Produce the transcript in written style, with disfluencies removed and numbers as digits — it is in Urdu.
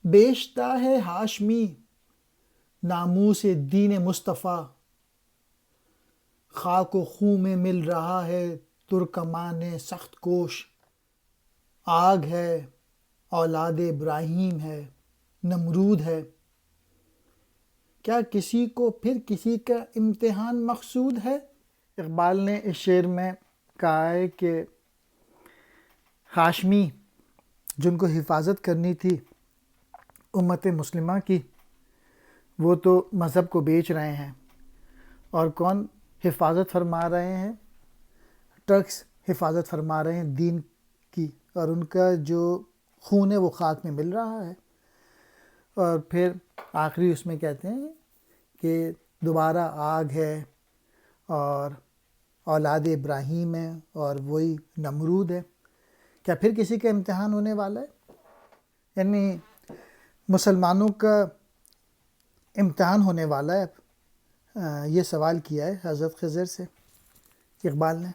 بیچتا ہے ہاشمی ناموس دین مصطفیٰ، خاک و خوں میں مل رہا ہے ترکمان سخت کوش، آگ ہے اولاد ابراہیم ہے نمرود ہے، کیا کسی کو پھر کسی کا امتحان مقصود ہے؟ اقبال نے اس شعر میں کہا ہے کہ ہاشمی جن کو حفاظت کرنی تھی امت مسلمہ کی، وہ تو مذہب کو بیچ رہے ہیں، اور کون حفاظت فرما رہے ہیں؟ ٹرکس حفاظت فرما رہے ہیں دین کی، اور ان کا جو خون ہے وہ خاک میں مل رہا ہے۔ اور پھر آخری اس میں کہتے ہیں کہ دوبارہ آگ ہے اور اولاد ابراہیم ہے اور وہی نمرود ہے، کیا پھر کسی کا امتحان ہونے والا ہے؟ یعنی مسلمانوں کا امتحان ہونے والا ہے، یہ سوال کیا ہے حضرت خضر سے اقبال نے۔